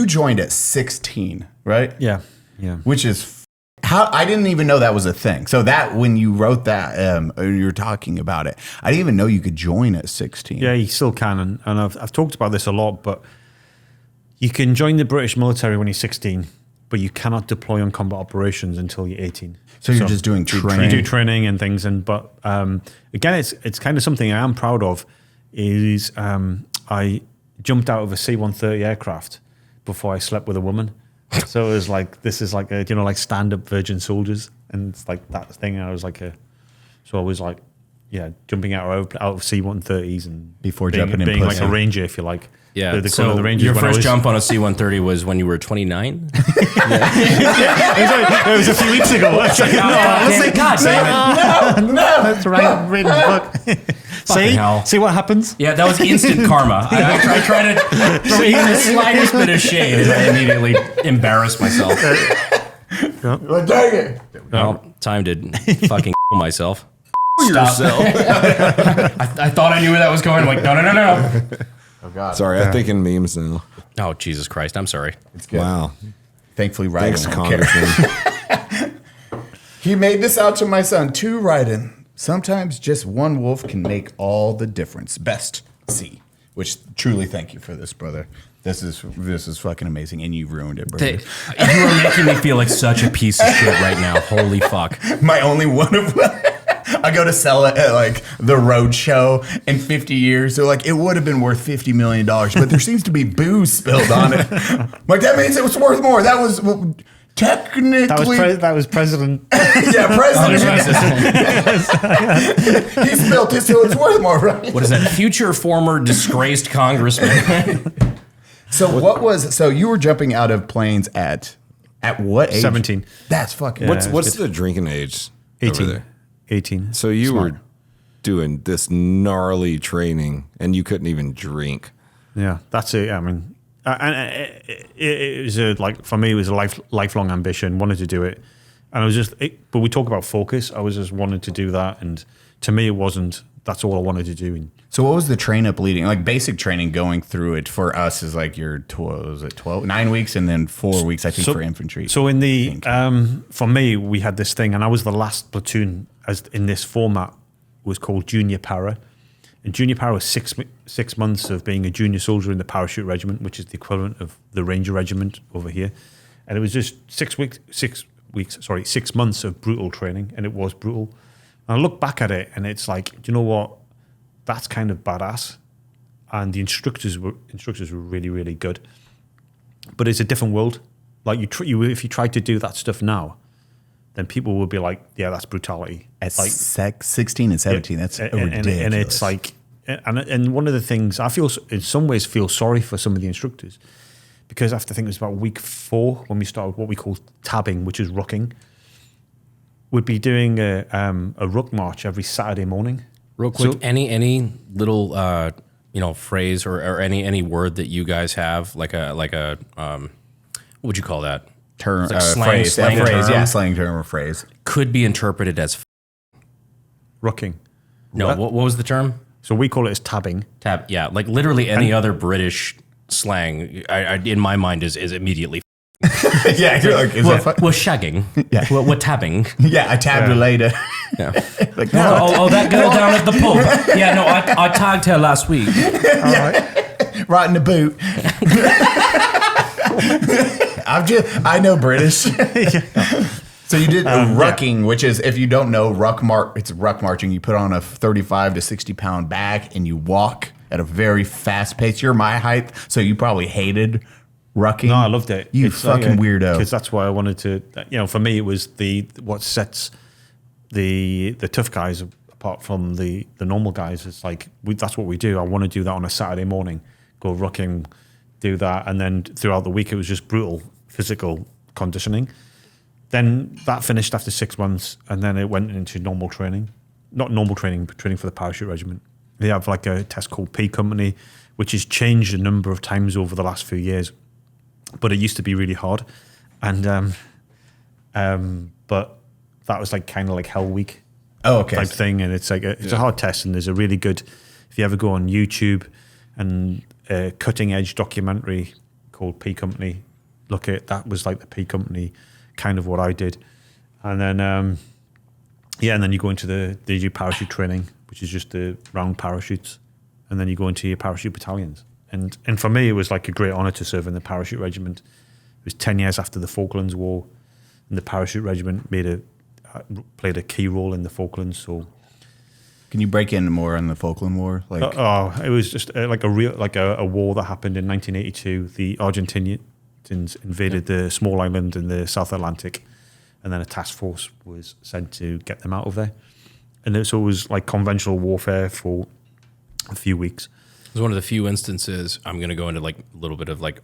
you joined at 16, right? Yeah. Which is how I didn't even know that was a thing. So that when you wrote that, you were talking about it, I didn't even know you could join at 16. Yeah, you still can. And I've talked about this a lot, but you can join the British military when you're 16, but you cannot deploy on combat operations until you're 18. So you're just doing training. You do training and things, but again, it's kind of something I am proud of. Is I jumped out of a C-130 aircraft before I slept with a woman. So it was like, this is like a, like stand-up Virgin soldiers, and it's like that thing. And I was like so I was like, jumping out of C-130s and before jumping in being pussy. like a ranger, if you like. Yeah. The so the Rangers your when I first was, jump on a C-130 was when you were 29? it was a few weeks ago. God damn it. That's right. Reading the book. See what happens? Yeah, that was instant karma. I tried to throw even the slightest bit of shade, and I immediately embarrassed myself. Well, dang it. Well, time to fucking myself. Yourself. I thought I knew where that was going. I'm like, no. Oh, God. Sorry, I'm thinking memes now. Oh, Jesus Christ. I'm sorry. It's good. Wow. Thankfully, Ryden Thanks, won't care. Congressman. He made this out to my son, too, Ryden. Sometimes just one wolf can make all the difference. Best C. Which, truly, thank you for this, brother. This is fucking amazing, and you've ruined it, brother. You are making me feel like such a piece of shit right now. Holy fuck. My only one of I go to sell it at like the road show in 50 years. They're like, it would have been worth $50 million, but there seems to be booze spilled on it. I'm like, that means it was worth more. That was technically. That was President. Yeah, President. He spilled it, so it's worth more, right? What is that? Future former disgraced congressman. So you were jumping out of planes at what age? 17. That's fucking. What's the drinking age? 18. Over there? 18. So you were doing this gnarly training, and you couldn't even drink. Yeah, that's it. I mean, and it was for me, it was a lifelong ambition. Wanted to do it, and I was just. But we talk about focus. I was just wanted to do that, and to me, it wasn't. That's all I wanted to do. So what was the train up leading? Like basic training going through it for us is like your 12, 9 weeks, and then 4 weeks, I think, for infantry. So in the for me, we had this thing, and I was the last platoon as in this format was called Junior Para. And Junior Para was 6 months of being a junior soldier in the Parachute Regiment, which is the equivalent of the Ranger Regiment over here. And it was just 6 months of brutal training, and it was brutal. And I look back at it, and it's like, do you know what? That's kind of badass. And the instructors were really, really good. But it's a different world. Like if you tried to do that stuff now, then people would be like, yeah, that's brutality. At like 16 and 17, that's ridiculous. And it's like, and one of the things I feel, in some ways, feel sorry for some of the instructors, because I think it was about week 4 when we started what we call tabbing, which is rucking. We'd be doing a ruck march every Saturday morning. Real quick, any little phrase or any word that you guys have, like a what would you call that? Term, like phrase, slang term. Yeah, slang term or phrase. Could be interpreted as Rucking. No, what was the term? So we call it as tabbing. Tab, yeah, like literally any other British slang. I in my mind is immediately. Yeah, you're like, is that we're shagging. Yeah, we're tabbing. Yeah, I tabbed her later. Yeah. Like, no, that girl down at the pub. Yeah, no, I tagged her last week. Yeah. Right in the boot. I know British. So you did rucking, which is, if you don't know, it's ruck marching. You put on a 35 to 60 pound bag and you walk at a very fast pace. You're my height, so you probably hated rucking. No, I loved it. It's fucking weirdo. Because that's why I wanted to. For me, it was what sets the tough guys apart from the normal guys. It's like that's what we do. I want to do that on a Saturday morning. Go rucking, do that, and then throughout the week it was just brutal physical conditioning. Then that finished after 6 months, and then it went into normal training. Not normal training, but training for the Parachute Regiment. They have like a test called P Company, which has changed a number of times over the last few years. But it used to be really hard. And but that was like kind of like Hell Week type thing. And it's like it's a hard test, and there's a really good, if you ever go on YouTube and Cutting Edge documentary called P Company. Look at that was like the P Company, kind of what I did, and then and then you go into they do parachute training, which is just the round parachutes, and then you go into your parachute battalions. And for me, it was like a great honor to serve in the parachute regiment. It was 10 years after the Falklands War, and the parachute regiment played a key role in the Falklands. So. Can you break in more on the Falkland War? Like, it was just like a war that happened in 1982. The Argentinians invaded the small island in the South Atlantic, and then a task force was sent to get them out of there. And so it was like conventional warfare for a few weeks. It was one of the few instances, I'm going to go into like a little bit of like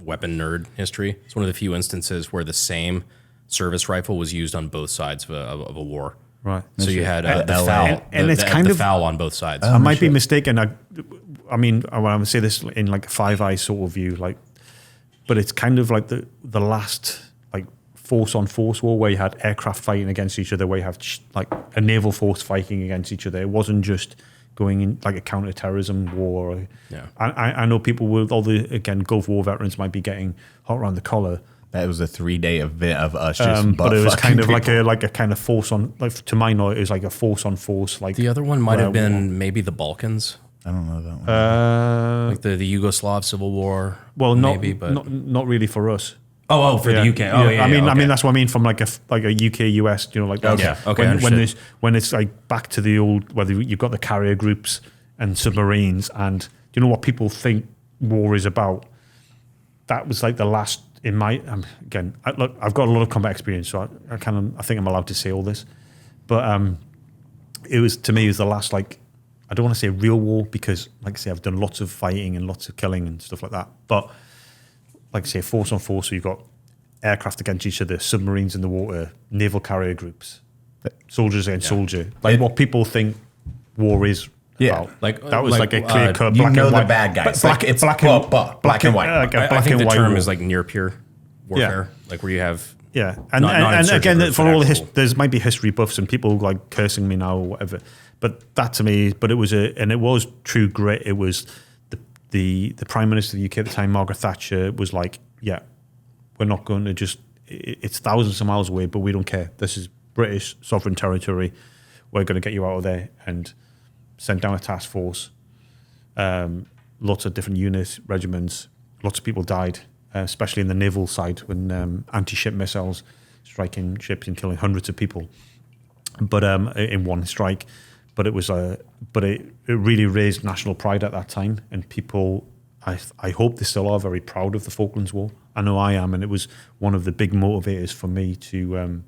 weapon nerd history. It's one of the few instances where the same service rifle was used on both sides of a war. Right. So you had the foul, and it's kind the of foul on both sides. I might be mistaken. I mean, I would say this in like a Five Eyes sort of view, like, but it's kind of like the last like force on force war where you had aircraft fighting against each other, where you have like a naval force fighting against each other. It wasn't just going in like a counter-terrorism war. Yeah. I know people with all the Gulf War veterans might be getting hot around the collar. that was a 3-day event of us just but it was kind of people. like a kind of force on, like to my knowledge, it was like a force on force. Like The other one might have been maybe the Balkans, I don't know that one. like the Yugoslav Civil War. well, maybe, but not really for us. for the UK. Oh, yeah. I mean, okay. that's what I mean from like a UK US. You know, like Okay. Okay, when understood. when it's like back to the old, whether you've got the carrier groups and submarines, and you know what people think war is about. That was like the last in my again. Look, I've got a lot of combat experience, so I think I'm allowed to say all this, but it was to me it was the last, like, I don't want to say real war because, like I say, I've done lots of fighting and lots of killing and stuff like that, but like I say, force on force. So you've got aircraft against each other, submarines in the water, naval carrier groups, soldiers against soldier. Like what people think war is. Yeah. About. Like that was like a clear cut. You Black know and the white. bad guys. Black, It's black and white. Like a I black think and the white term war. is like near pure warfare, like where you have Yeah, and Not and insurgent again, groups, for but all the actual- there's might be history buffs and people like cursing me now or whatever, but that to me, but it was true grit. It was the Prime Minister of the UK at the time, Margaret Thatcher, was like, yeah, we're not going to just, it's thousands of miles away, but we don't care. This is British sovereign territory. We're going to get you out of there, and sent down a task force. Lots of different units, regiments. Lots of people died, especially in the naval side when anti-ship missiles striking ships and killing hundreds of people. But in one strike, but it was it really raised national pride at that time, and people, I hope they still are very proud of the Falklands War. I know I am, and it was one of the big motivators for me to.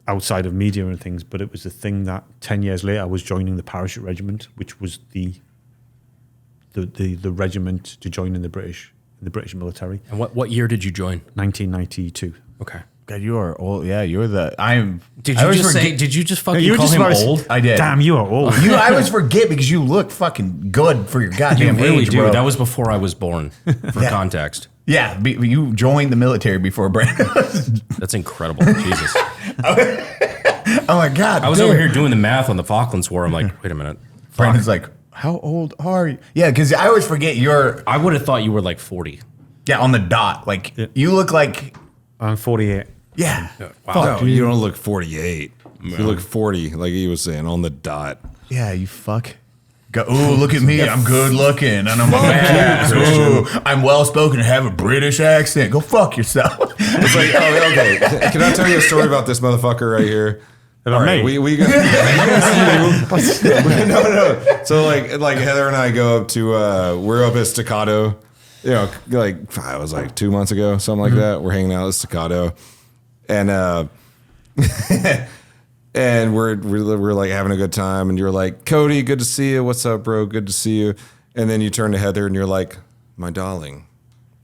Outside of media and things, but it was the thing that 10 years later I was joining the Parachute Regiment, which was the regiment to join in the British military. And what year did you join? 1992. Okay. God, you are old. Yeah, you're the. Did I you always just forget- say? Did you just fucking You were call just him about to- old? I did. Damn, you are old. I always forget because you look fucking good for your You goddamn really age, do. bro. That was before I was born. For Yeah. context, yeah, you joined the military before Brandon. that's incredible. Jesus, Oh my god! I was dude. over here doing the math on the Falklands War. I'm like, wait a minute. Brandon's like, how old are you? Yeah, because I always forget you're. I would have thought you were like 40. Yeah, on the dot. Like you look like. I'm 48. Yeah. Wow. No, you don't look 48. You look 40, like he was saying, on the dot. Yeah, you fuck. Go, ooh, look at me. I'm good looking. And I'm a man. Ooh, I'm well spoken and have a British accent. Go fuck yourself. It's like, oh, okay. Can I tell you a story about this motherfucker right here? About me? We go. no. So like Heather and I go up to we're up at Staccato. You know, like it was like 2 months ago, something like that. We're hanging out at Staccato, and and we're like having a good time. And you're like, Cody, good to see you. What's up, bro? Good to see you. And then you turn to Heather and you're like, my darling,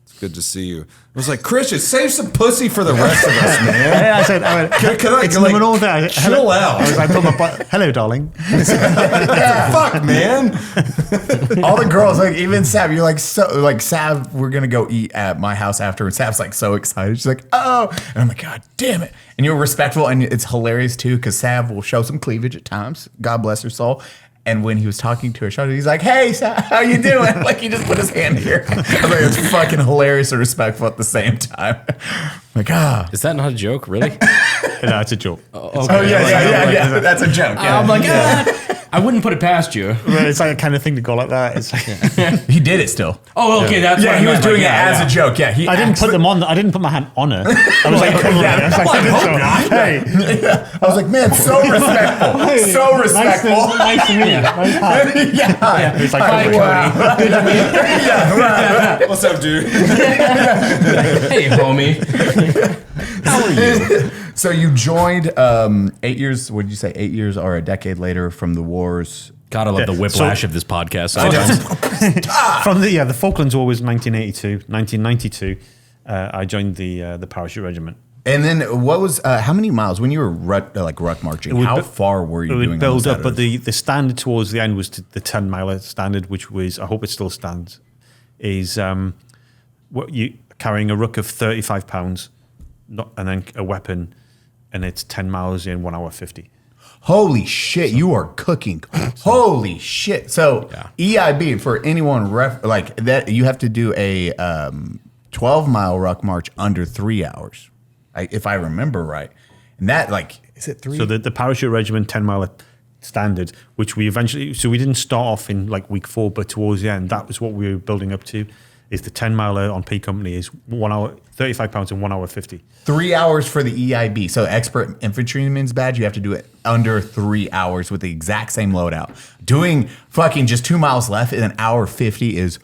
it's good to see you. I was like, Christian, save some pussy for the rest of us, man. Yeah, I said, Can I it's like, liminal there. chill out? I was like, hello, darling. Fuck, man. All the girls, like even Sav, you're like so like Sav. We're gonna go eat at my house after, and Sav's like so excited. She's like, oh, and I'm like, God damn it! And you're respectful, and it's hilarious too because Sav will show some cleavage at times. God bless her soul. And when he was talking to her shoulder, he's like, "Hey, how you doing?" Like he just put his hand here. I was like, it's fucking hilarious and respectful at the same time. Like, Is that not a joke, really? No, it's a joke. Oh yeah. That's a joke. Yeah. I'm like, I wouldn't put it past you. It's like a kind of thing to go like that. It's like, He did it still. Oh, okay, that's what Yeah, I he was meant, doing like, it as a joke. Yeah, I didn't put them on. I didn't put my hand on her. I was like, I hope not. hey, I was like, man, so respectful, so respectful. Nice to meet you. Nice hi. Yeah. It's like, Hi, wow. Good to meet you. Yeah, right. What's up, dude? Hey, homie. How are you? So you joined 8 years. What did you say? 8 years or a decade later from the wars. Gotta love the whiplash of this podcast. From the Falklands War was 1982, 1992. I joined the parachute regiment. And then what was how many miles when you were ruck marching? How far were you It doing? would build up, but the standard towards the end was the 10-mile standard, which was, I hope it still stands, is what you carrying a ruck of 35 pounds, and then a weapon, and it's 10 miles in 1 hour 50. Holy shit, you are cooking. Holy shit. So EIB, for anyone like that, you have to do a 12-mile ruck march under 3 hours, if I remember right. And that, like, is it 3? So the parachute regiment 10-mile standard, which we eventually, so we didn't start off in like week 4, but towards the end, that was what we were building up to, is the 10-miler on P Company is 1 hour, 35 pounds in 1 hour 50. 3 hours for the EIB. So expert infantryman's badge, you have to do it under 3 hours with the exact same loadout. Doing fucking just 2 miles left in 1 hour 50 is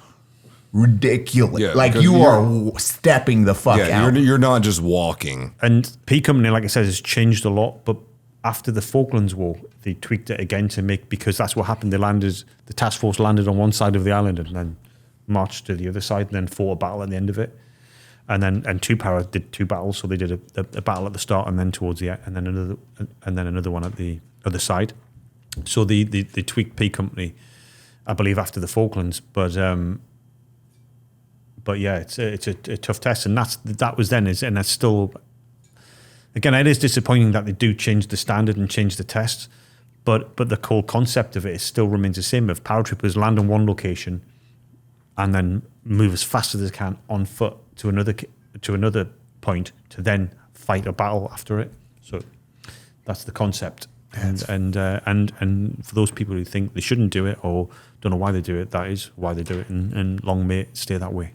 ridiculous. Yeah, like because you are stepping the fuck out. You're not just walking. And P Company, like I said, has changed a lot, but after the Falklands War, they tweaked it again to make, because that's what happened. The task force landed on one side of the island and then marched to the other side and then fought a battle at the end of it. And Two Power did 2 battles, so they did a battle at the start and then towards the end, and then another one at the other side. So they tweaked P Company, I believe, after the Falklands, but yeah, it's a tough test, and that was then, and that's still. Again, it is disappointing that they do change the standard and change the tests, but the core concept of it still remains the same. If paratroopers land on one location and then move as fast as they can on foot to another point to then fight a battle after it. So that's the concept. And for those people who think they shouldn't do it or don't know why they do it, that is why they do it. And long may it stay that way.